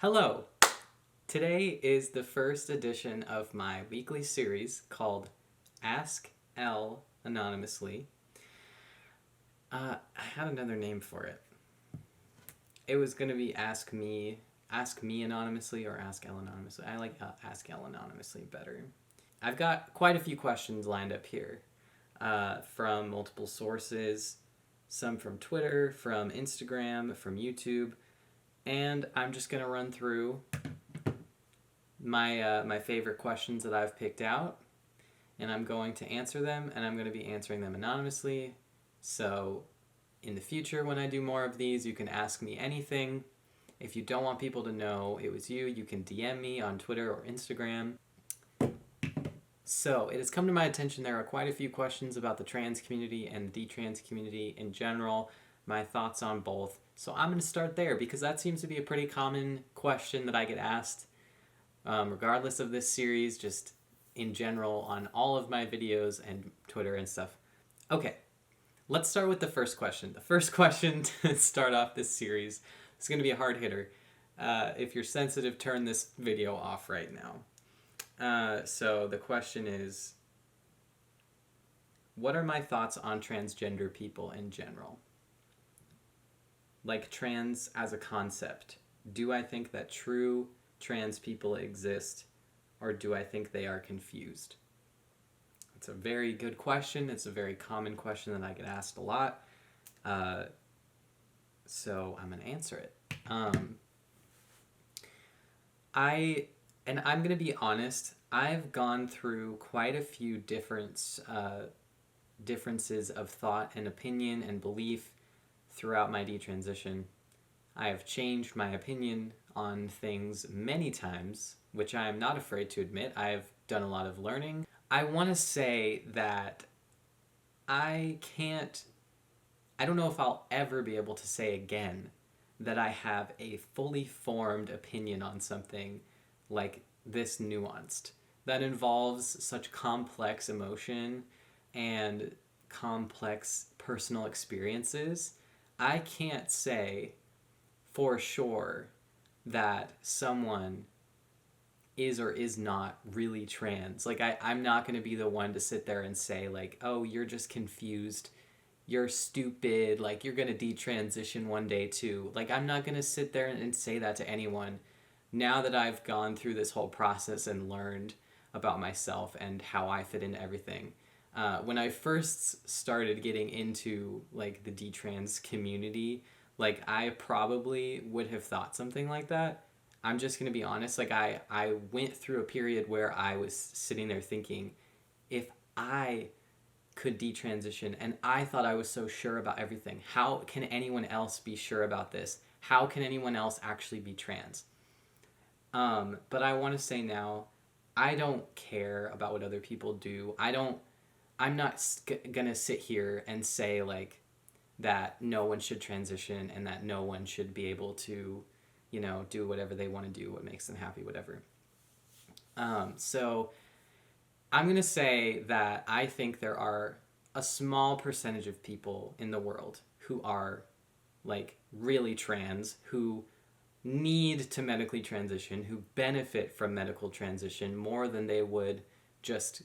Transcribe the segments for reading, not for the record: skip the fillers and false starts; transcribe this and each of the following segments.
Hello! Today is the first edition of my weekly series called Ask Elle Anonymously. I had another name for it. It was going to be Ask Me Anonymously or Ask Elle Anonymously. I like Ask Elle Anonymously better. I've got quite a few questions lined up here from multiple sources, some from Twitter, from Instagram, from YouTube, and I'm just going to run through my favorite questions that I've picked out, and I'm going to answer them, and I'm going to be answering them anonymously. So in the future, when I do more of these, you can ask me anything. If you don't want people to know it was you, you can DM me on Twitter or Instagram. So it has come to my attention there are quite a few questions about the trans community and the detrans community in general, my thoughts on both. So I'm going to start there because that seems to be a pretty common question that I get asked regardless of this series, just in general on all of my videos and Twitter and stuff. Okay, let's start with the first question. The first question to start off this series is going to be a hard hitter. If you're sensitive, turn this video off right now. So the question is, what are my thoughts on transgender people in general? Like trans as a concept. Do I think that true trans people exist, or do I think they are confused? It's a very good question. It's a very common question that I get asked a lot. So I'm going to answer it. I'm going to be honest. I've gone through quite a few differences of thought and opinion and belief throughout my detransition. I have changed my opinion on things many times, which I am not afraid to admit. I have done a lot of learning. I want to say that I don't know if I'll ever be able to say again that I have a fully formed opinion on something like this nuanced, that involves such complex emotion and complex personal experiences. I can't say for sure that someone is or is not really trans. Like, I'm not going to be the one to sit there and say, like, oh, you're just confused, you're stupid, like, you're going to detransition one day too. Like, I'm not going to sit there and say that to anyone now that I've gone through this whole process and learned about myself and how I fit into everything. When I first started getting into, like, the detrans community, like, I probably would have thought something like that. I'm just going to be honest. Like, I went through a period where I was sitting there thinking, if I could detransition and I thought I was so sure about everything, how can anyone else be sure about this? How can anyone else actually be trans? But I want to say now, I don't care about what other people do. I'm not going to sit here and say, like, that no one should transition and that no one should be able to, do whatever they want to do, what makes them happy, whatever. So I'm going to say that I think there are a small percentage of people in the world who are, like, really trans, who need to medically transition, who benefit from medical transition more than they would just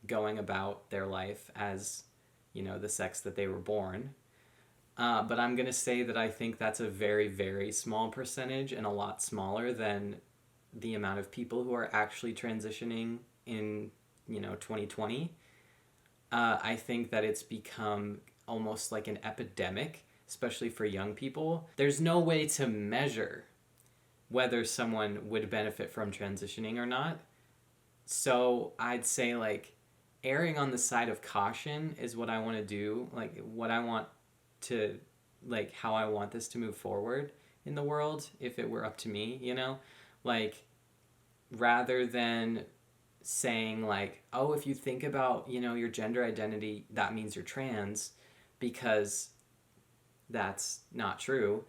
going about their life as, the sex that they were born. But I'm going to say that I think that's a very, very small percentage and a lot smaller than the amount of people who are actually transitioning in, 2020. I think that it's become almost like an epidemic, especially for young people. There's no way to measure whether someone would benefit from transitioning or not. So I'd say, like, erring on the side of caution is what I want to do. Like, what I want to, like, how I want this to move forward in the world if it were up to me, like, rather than saying, like, oh, if you think about, your gender identity, that means you're trans, because that's not true.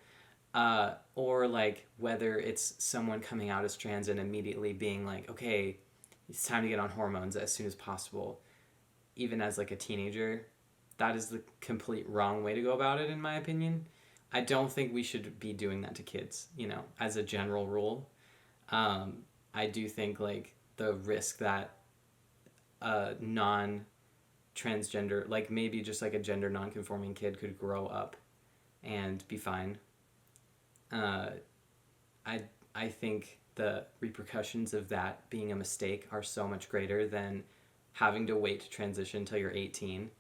Or, like, whether it's someone coming out as trans and immediately being like, okay, it's time to get on hormones as soon as possible, even as, like, a teenager. That is the complete wrong way to go about it, in my opinion. I don't think we should be doing that to kids, you know, as a general rule. I do think like the risk that a non transgender, like maybe just like a gender non-conforming kid could grow up and be fine. Uh, I I think the repercussions of that being a mistake are so much greater than having to wait to transition till you're 18.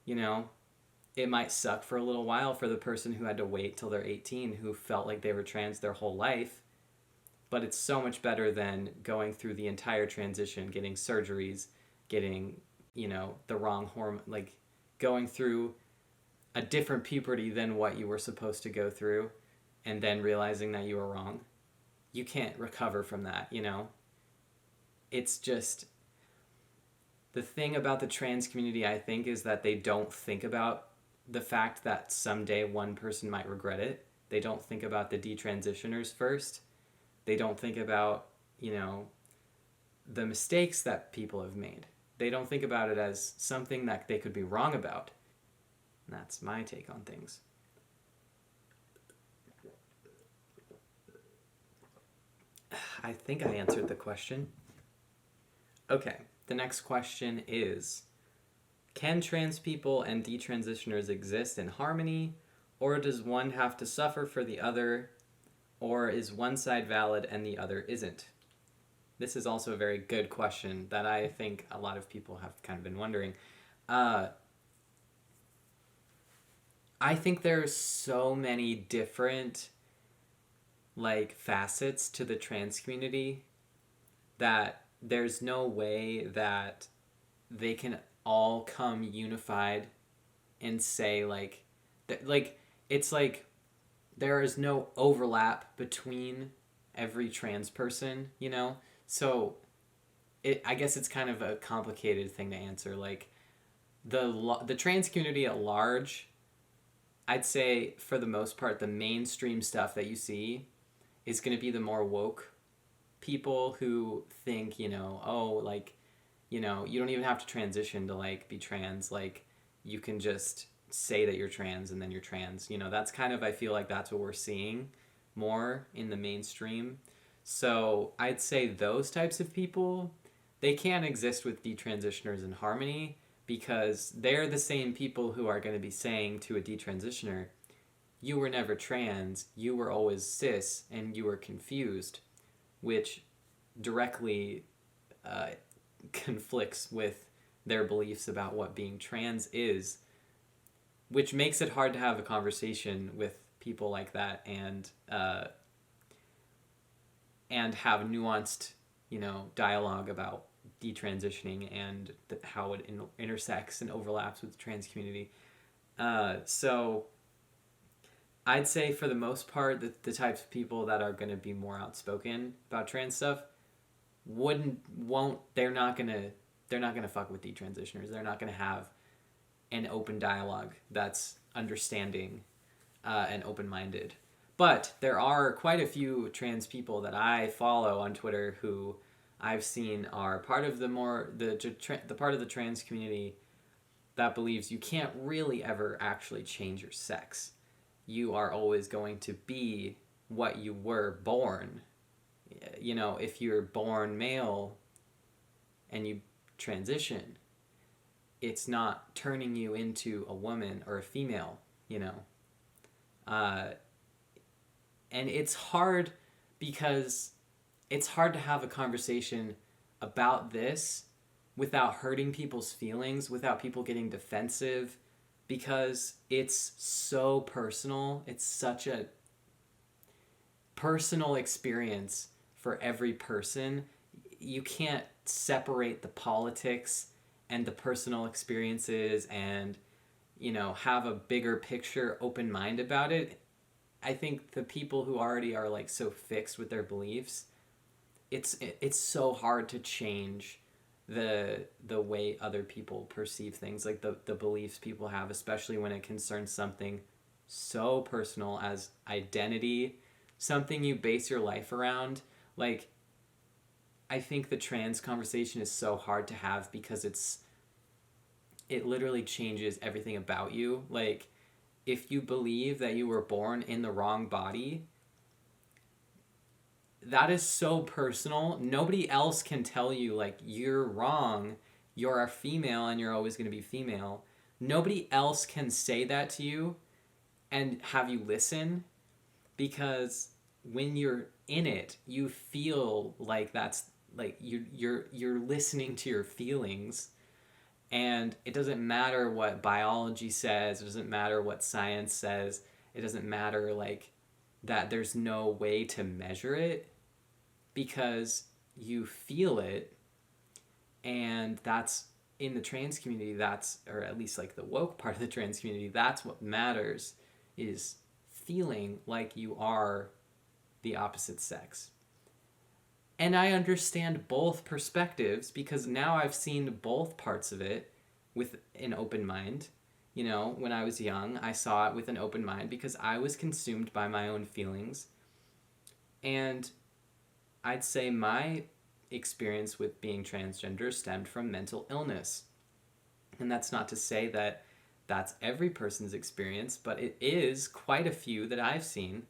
You know, it might suck for a little while for the person who had to wait till they're 18 who felt like they were trans their whole life, but it's so much better than going through the entire transition, getting surgeries, getting, you know, the wrong hormone, like going through a different puberty than what you were supposed to go through and then realizing that you were wrong. You can't recover from that, you know? It's just the thing about the trans community, I think, is that they don't think about the fact that someday one person might regret it. They don't think about the detransitioners first. They don't think about, you know, the mistakes that people have made. They don't think about it as something that they could be wrong about. And that's my take on things. I think I answered the question. Okay, the next question is, can trans people and detransitioners exist in harmony, or does one have to suffer for the other, or is one side valid and the other isn't? This is also a very good question that I think a lot of people have kind of been wondering. I think there's so many different like facets to the trans community that there's no way that they can all come unified and say like it's like there is no overlap between every trans person, you know? So I guess it's kind of a complicated thing to answer. Like the trans community at large, I'd say for the most part the mainstream stuff that you see is going to be the more woke people who think, you know, oh, like, you know, you don't even have to transition to like be trans, like you can just say that you're trans and then you're trans. You know, that's kind of, I feel like that's what we're seeing more in the mainstream. So I'd say those types of people, they can't exist with detransitioners in harmony because they're the same people who are going to be saying to a detransitioner, you were never trans, you were always cis, and you were confused, which directly conflicts with their beliefs about what being trans is, which makes it hard to have a conversation with people like that and have nuanced, you know, dialogue about detransitioning and how it intersects and overlaps with the trans community. So I'd say for the most part, the types of people that are going to be more outspoken about trans stuff they're not gonna fuck with detransitioners. They're not gonna have an open dialogue that's understanding and open-minded. But there are quite a few trans people that I follow on Twitter who I've seen are part of the part of the trans community that believes you can't really ever actually change your sex. You are always going to be what you were born. You know, if you're born male and you transition, it's not turning you into a woman or a female, you know. And it's hard because it's hard to have a conversation about this without hurting people's feelings, without people getting defensive, because it's so personal. It's such a personal experience for every person. You can't separate the politics and the personal experiences and, you know, have a bigger picture, open mind about it. I think the people who already are like so fixed with their beliefs, it's so hard to change the way other people perceive things, like the beliefs people have, especially when it concerns something so personal as identity, something you base your life around. Like, I think the trans conversation is so hard to have because it literally changes everything about you. Like, if you believe that you were born in the wrong body, that is so personal. Nobody else can tell you, like, you're wrong, you're a female and you're always going to be female. Nobody else can say that to you and have you listen, because when you're in it, you feel like that's like you're listening to your feelings. And it doesn't matter what biology says, it doesn't matter what science says, it doesn't matter, like, that there's no way to measure it, because you feel it. And that's, in the trans community, that's, or at least like the woke part of the trans community, that's what matters, is feeling like you are the opposite sex. And I understand both perspectives, because now I've seen both parts of it with an open mind. You know, when I was young, I saw it with an open mind because I was consumed by my own feelings. And I'd say my experience with being transgender stemmed from mental illness. And that's not to say that that's every person's experience, but it is quite a few that I've seen.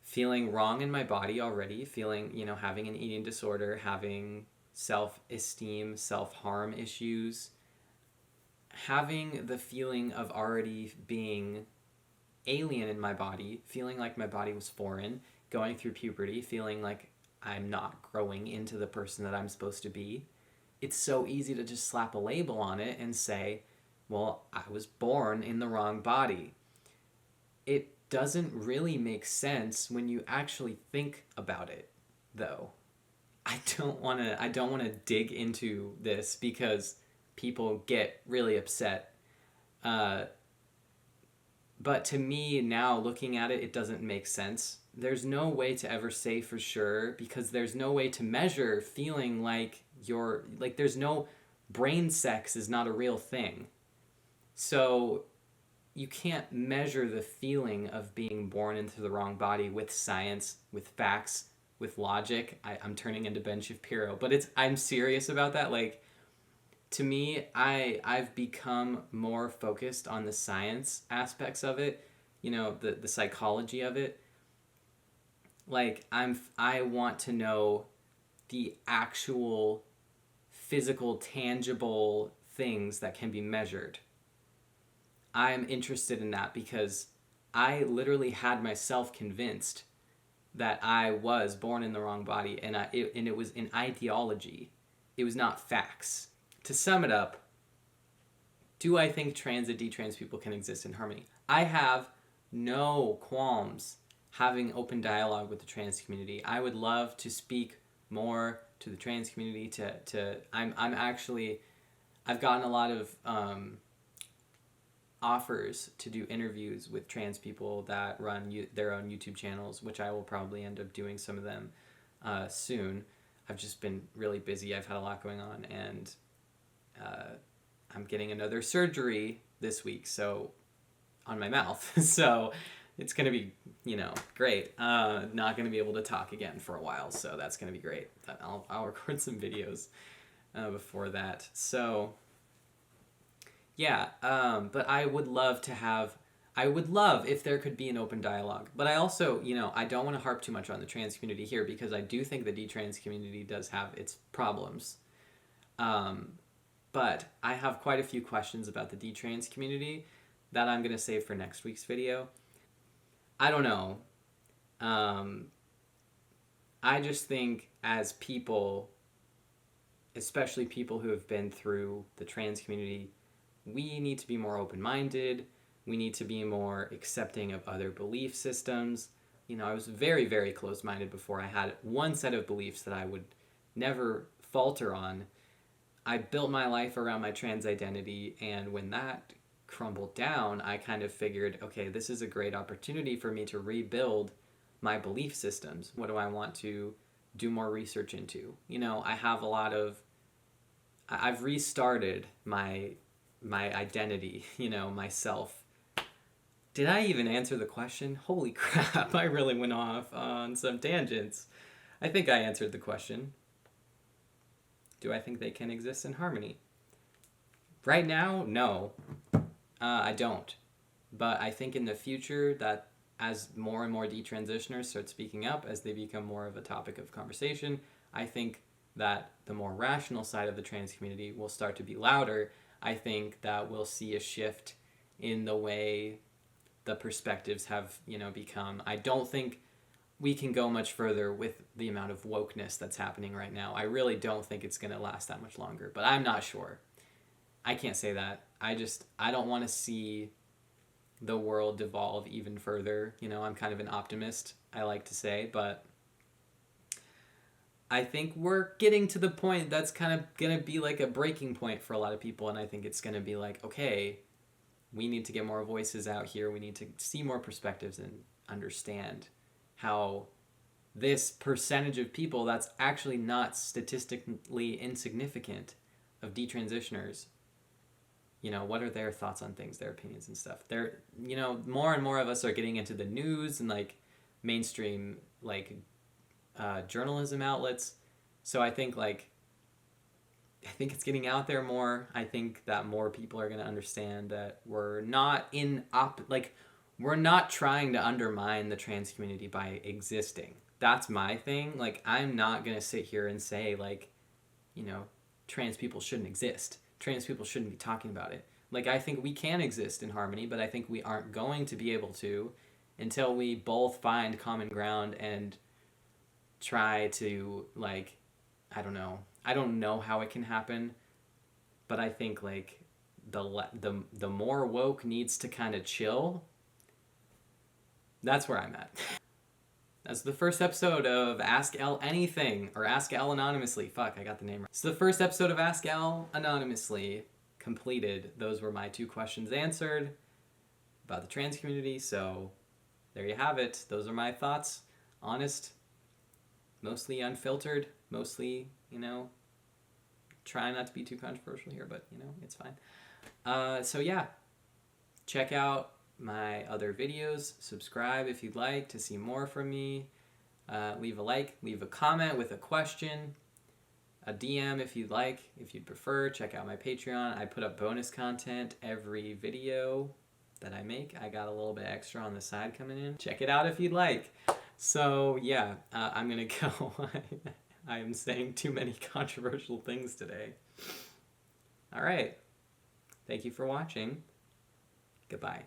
Feeling wrong in my body already, feeling, you know, having an eating disorder, having self-esteem, self-harm issues, having the feeling of already being alien in my body, feeling like my body was foreign, going through puberty, feeling like I'm not growing into the person that I'm supposed to be. It's so easy to just slap a label on it and say, well, I was born in the wrong body. It doesn't really make sense when you actually think about it, though. I don't want to dig into this because people get really upset. But to me now, looking at it, it doesn't make sense. There's no way to ever say for sure, because there's no way to measure feeling like you're, like, there's no, brain sex is not a real thing. So you can't measure the feeling of being born into the wrong body with science, with facts, with logic. I'm turning into Ben Shapiro, but I'm serious about that. Like, to me, I've become more focused on the science aspects of it, you know, the psychology of it. Like, I want to know the actual physical, tangible things that can be measured. I'm interested in that because I literally had myself convinced that I was born in the wrong body, and it was an ideology. It was not facts. To sum it up, do I think trans and detrans people can exist in harmony? I have no qualms having open dialogue with the trans community. I would love to speak more to the trans community. I've gotten a lot of offers to do interviews with trans people that run their own YouTube channels, which I will probably end up doing some of them soon. I've just been really busy. I've had a lot going on, and I'm getting another surgery this week, so on my mouth. So it's going to be, you know, great. Not going to be able to talk again for a while, so that's going to be great. I'll record some videos before that. So yeah, but I would love if there could be an open dialogue. But I also, you know, I don't want to harp too much on the trans community here, because I do think the detrans community does have its problems. But I have quite a few questions about the detrans community that I'm going to save for next week's video. I don't know. I just think, as people, especially people who have been through the trans community, we need to be more open-minded. We need to be more accepting of other belief systems. You know, I was very, very closed-minded before. I had one set of beliefs that I would never falter on. I built my life around my trans identity, and when that crumbled down, I kind of figured, okay, this is a great opportunity for me to rebuild my belief systems. What do I want to do more research into? You know, I've restarted my identity, you know, myself. Did I even answer the question? Holy crap, I really went off on some tangents. I think I answered the question. Do I think they can exist in harmony? Right now, no. I don't. But I think in the future that as more and more detransitioners start speaking up, as they become more of a topic of conversation, I think that the more rational side of the trans community will start to be louder. I think that we'll see a shift in the way the perspectives have, become. I don't think we can go much further with the amount of wokeness that's happening right now. I really don't think it's going to last that much longer, but I'm not sure. I can't say that. I don't want to see the world devolve even further. I'm kind of an optimist, I like to say, but I think we're getting to the point that's kind of going to be like a breaking point for a lot of people, and I think it's going to be like, okay, we need to get more voices out here. We need to see more perspectives and understand how this percentage of people that's actually not statistically insignificant of detransitioners, what are their thoughts on things, their opinions and stuff. They're, more and more of us are getting into the news and like mainstream like journalism outlets. So I think it's getting out there more. I think that more people are going to understand that we're not we're not trying to undermine the trans community by existing. That's my thing. Like, I'm not going to sit here and say trans people shouldn't exist. Trans people shouldn't be talking about it. Like, I think we can exist in harmony, but I think we aren't going to be able to until we both find common ground and try to, I don't know how it can happen, but I think the more woke needs to kind of chill. That's where I'm at. That's the first episode of Ask Elle Anything, or Ask Elle Anonymously. Fuck, I got the name right. It's the first episode of Ask Elle Anonymously completed. Those were my 2 questions answered about the trans community, so there you have it. Those are my thoughts. Honest, mostly unfiltered, mostly, try not to be too controversial here, but, it's fine. So yeah, check out my other videos. Subscribe if you'd like to see more from me. Leave a like, leave a comment with a question, a DM if you'd like, if you'd prefer. Check out my Patreon. I put up bonus content every video that I make. I got a little bit extra on the side coming in. Check it out if you'd like. So yeah, I'm gonna go. I am saying too many controversial things today. All right. Thank you for watching. Goodbye.